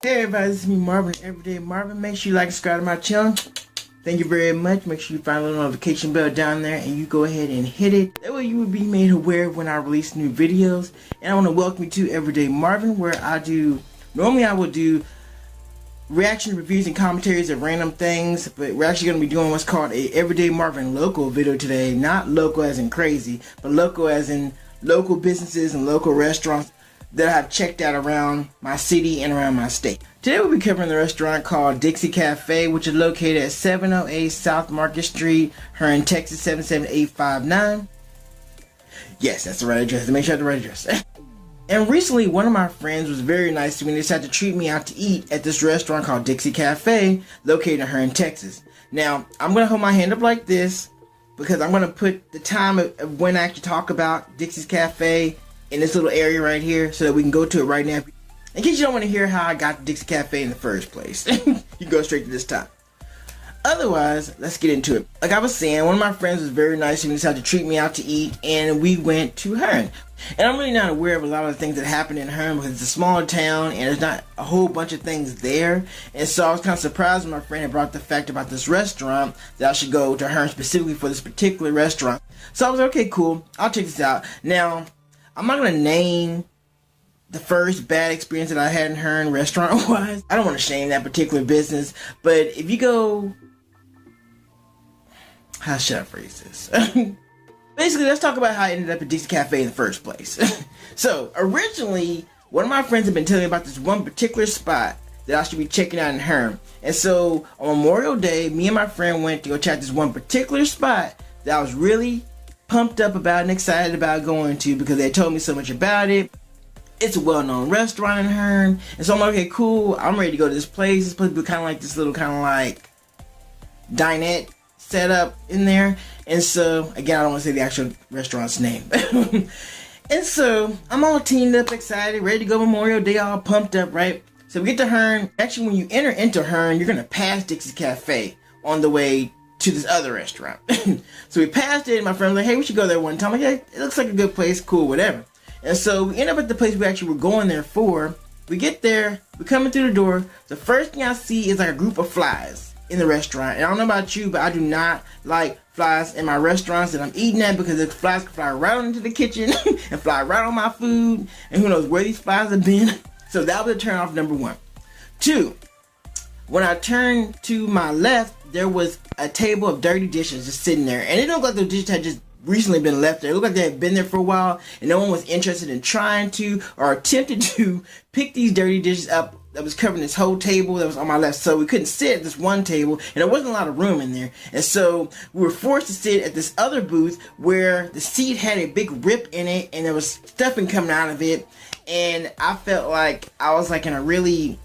Hey everybody, this is me Marvin, Everyday Marvin. Make sure you like and subscribe to my channel. Thank you very much. Make sure you find the notification bell down there and you go ahead and hit it. That way you will be made aware when I release new videos. And I want to welcome you to Everyday Marvin, where normally I will do reaction reviews and commentaries of random things, but we're actually going to be doing what's called a Everyday Marvin local video today. Not local as in crazy, but local as in local businesses and local restaurants that I've checked out around my city and around my state. Today we'll be covering the restaurant called Dixie Cafe, which is located at 708 South Market Street, Hearne, Texas 77859. Yes, that's the right address. Make sure I have the right address. And recently, one of my friends was very nice to me and decided to treat me out to eat at this restaurant called Dixie Cafe, located in Hearne, Texas. Now, I'm going to hold my hand up like this because I'm going to put the time of when I actually talk about Dixie's Cafe in this little area right here so that we can go to it right now. In case you don't want to hear how I got to Dixie Cafe in the first place, you can go straight to this time. Otherwise, let's get into it. Like I was saying, one of my friends was very nice and decided to treat me out to eat, and we went to Hearne. And I'm really not aware of a lot of the things that happen in Hearne because it's a small town and there's not a whole bunch of things there. And so I was kind of surprised when my friend had brought the fact about this restaurant that I should go to Hearne specifically for this particular restaurant. So I was like, okay, cool, I'll check this out. Now, I'm not going to name the first bad experience that I had in Hearne restaurant-wise. I don't want to shame that particular business, but if you go... How should I phrase this? Basically, let's talk about how I ended up at Dixie Cafe in the first place. So, originally, one of my friends had been telling me about this one particular spot that I should be checking out in Hearne. And so, on Memorial Day, me and my friend went to go check this one particular spot that I was really pumped up about and excited about going to because they told me so much about it. It's a well-known restaurant in Hearne, and so I'm like, okay, cool, I'm ready to go to this place. This place will be kind of like this little kind of like dinette setup in there. And so, again, I don't want to say the actual restaurant's name. And so, I'm all teamed up, excited, ready to go Memorial Day, all pumped up, right? So we get to Hearne. Actually, when you enter into Hearne, you're going to pass Dixie Cafe on the way to this other restaurant. So we passed it, and my friend was like, hey, we should go there one time. I'm like, yeah, it looks like a good place, cool, whatever. And so we end up at the place we actually were going there for. We get there, we're coming through the door. The first thing I see is like a group of flies in the restaurant. And I don't know about you, but I do not like flies in my restaurants that I'm eating at because the flies can fly right into the kitchen and fly right on my food. And who knows where these flies have been. So that was a turn off number one. Two, when I turned to my left, there was a table of dirty dishes just sitting there. And it looked like those dishes had just recently been left there. It looked like they had been there for a while and no one was interested in trying to or attempted to pick these dirty dishes up that was covering this whole table that was on my left. So we couldn't sit at this one table and there wasn't a lot of room in there. And so we were forced to sit at this other booth where the seat had a big rip in it and there was stuffing coming out of it. And I felt like I was like in a really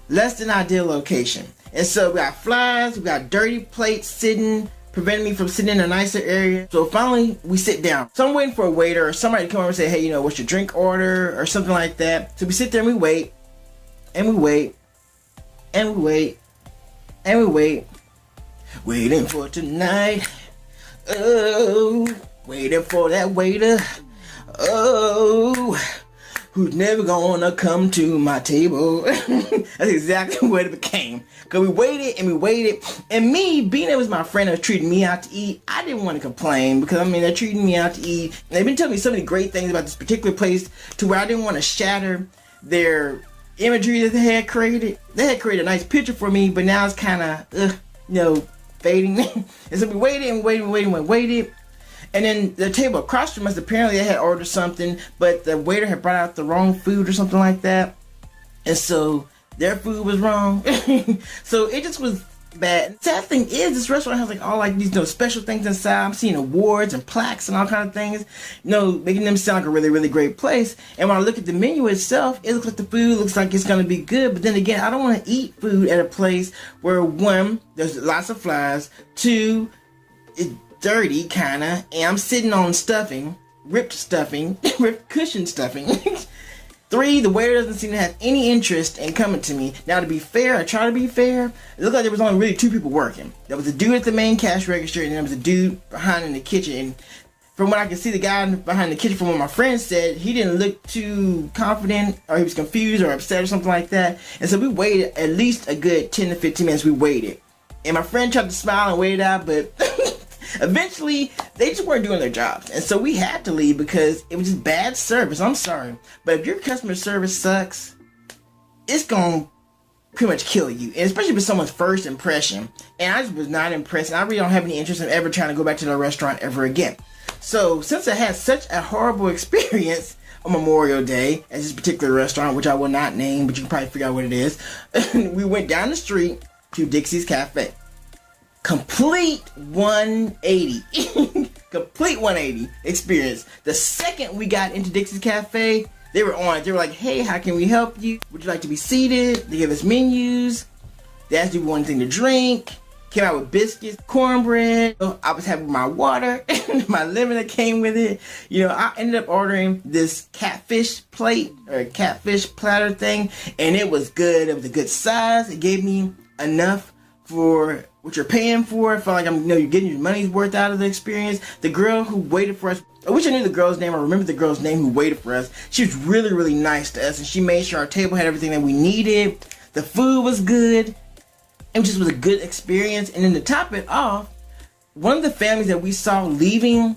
less than ideal location. And so we got flies, we got dirty plates sitting, preventing me from sitting in a nicer area. So finally, we sit down. So I'm waiting for a waiter or somebody to come over and say, hey, you know, what's your drink order or something like that. So we sit there and we wait, and we wait, and we wait, and we wait. Waiting for tonight. Oh, waiting for that waiter. Oh, who's never gonna come to my table. That's exactly what it became. Because we waited and we waited. And me, being it was my friend that was treating me out to eat, I didn't want to complain. Because, I mean, they're treating me out to eat. And they've been telling me so many great things about this particular place to where I didn't want to shatter their imagery that they had created. They had created a nice picture for me, but now it's kind of, fading. And so we waited and waited and waited and waited. And then the table across from us, apparently they had ordered something, but the waiter had brought out the wrong food or something like that. And so their food was wrong. So it just was bad. Sad thing is, this restaurant has like all like these special things inside. I'm seeing awards and plaques and all kind of things, making them sound like a really, really great place. And when I look at the menu itself, it looks like the food looks like it's gonna be good. But then again, I don't want to eat food at a place where one, there's lots of flies, two, it's dirty kinda, and I'm sitting on stuffing, ripped cushion stuffing. Three, the waiter doesn't seem to have any interest in coming to me. Now, to be fair, I try to be fair. It looked like there was only really two people working. There was a dude at the main cash register, and there was a dude behind in the kitchen. And from what I can see, the guy behind the kitchen, from what my friend said, he didn't look too confident, or he was confused or upset or something like that. And so we waited at least a good 10 to 15 minutes. We waited. And my friend tried to smile and wait it out, but eventually they just weren't doing their jobs. And so we had to leave because it was just bad service. I'm sorry. But if your customer service sucks, it's going to pretty much kill you, and especially with someone's first impression. And I just was not impressed, and I really don't have any interest in ever trying to go back to the restaurant ever again. So since I had such a horrible experience on Memorial Day at this particular restaurant, which I will not name, but you can probably figure out what it is, we went down the street to Dixie's Cafe. Complete 180. Complete 180 experience. The second we got into Dixie's Cafe, they were on it. They were like, hey, how can we help you? Would you like to be seated? They gave us menus. They asked if we wanted anything to drink. Came out with biscuits, cornbread. I was having my water, my lemon that came with it. You know, I ended up ordering this catfish plate or catfish platter thing, and it was good. It was a good size. It gave me enough for what you're paying for. I felt like you're getting your money's worth out of the experience. The girl who waited for us, I wish I knew the girl's name. I remember the girl's name who waited for us. She was really, really nice to us, and she made sure our table had everything that we needed. The food was good. It just was a good experience. And then to top it off, one of the families that we saw leaving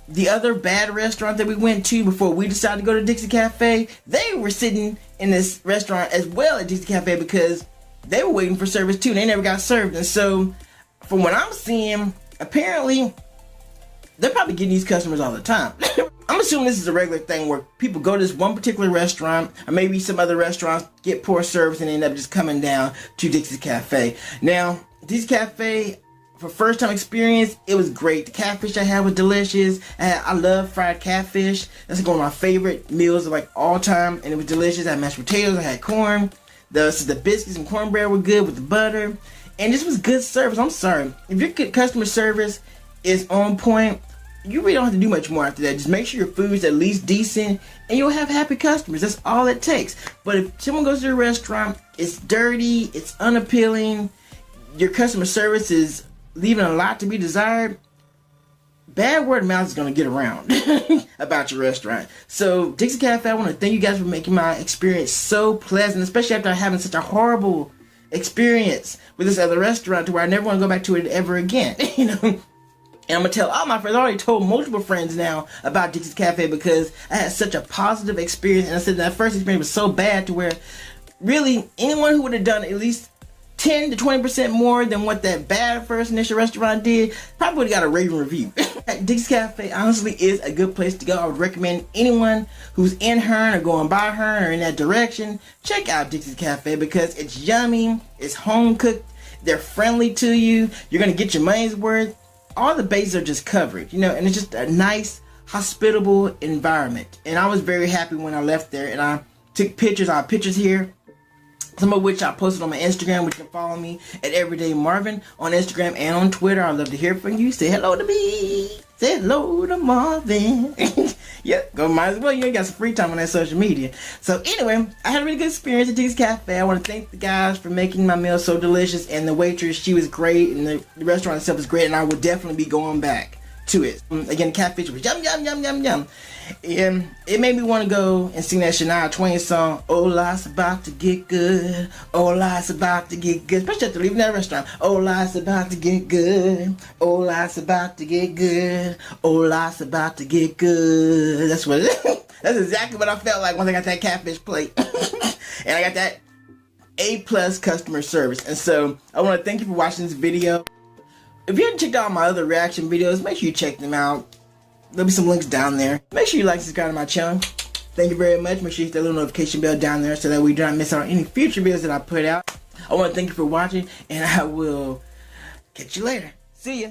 the other bad restaurant that we went to before we decided to go to Dixie Cafe, they were sitting in this restaurant as well at Dixie Cafe because they were waiting for service too. They never got served. And so from what I'm seeing, apparently they're probably getting these customers all the time. I'm assuming this is a regular thing where people go to this one particular restaurant, or maybe some other restaurants get poor service and end up just coming down to Dixie Cafe. Now, Dixie Cafe, for first time experience, it was great. The catfish I had was delicious. I love fried catfish. That's like one of my favorite meals of like all time, and it was delicious. I had mashed potatoes, I had corn. The biscuits and cornbread were good with the butter, and this was good service. I'm sorry, if your customer service is on point, you really don't have to do much more after that. Just make sure your food's at least decent, and you'll have happy customers. That's all it takes. But if someone goes to a restaurant, it's dirty, it's unappealing, your customer service is leaving a lot to be desired, bad word of mouth is going to get around about your restaurant. So, Dixie Cafe, I want to thank you guys for making my experience so pleasant, especially after having such a horrible experience with this other restaurant to where I never want to go back to it ever again. You know? And I'm going to tell all my friends. I already told multiple friends now about Dixie Cafe because I had such a positive experience. And I said that first experience was so bad to where really anyone who would have done at least 10 to 20% more than what that bad first initial restaurant did probably would have got a raving review. Dixie Cafe honestly is a good place to go. I would recommend anyone who's in Hearne or going by Hearne or in that direction, check out Dixie Cafe because it's yummy, it's home cooked, they're friendly to you, you're going to get your money's worth. All the bases are just covered, you know, and it's just a nice, hospitable environment. And I was very happy when I left there, and I took pictures. I have pictures here, some of which I posted on my Instagram, which you can follow me at Everyday Marvin on Instagram and on Twitter. I'd love to hear from you. Say hello to me. Say hello to Marvin. Yep, might as well. You ain't got some free time on that social media. So anyway, I had a really good experience at Dixie Cafe. I want to thank the guys for making my meal so delicious, and the waitress, she was great, and the restaurant itself was great, and I would definitely be going back to it. Again, the catfish was yum, yum, yum, yum, yum. And it made me want to go and sing that Shania Twain song, oh, life's about to get good, oh, life's about to get good, especially after leaving that restaurant. Oh, life's about to get good, oh, life's about to get good, oh, life's about to get good. That's what it is. That's exactly what I felt like once I got that catfish plate. And I got that A+ customer service. And so I want to thank you for watching this video. If you haven't checked out my other reaction videos, make sure you check them out. There'll be some links down there. Make sure you like and subscribe to my channel. Thank you very much. Make sure you hit that little notification bell down there so that we do not miss out on any future videos that I put out. I want to thank you for watching, and I will catch you later. See ya.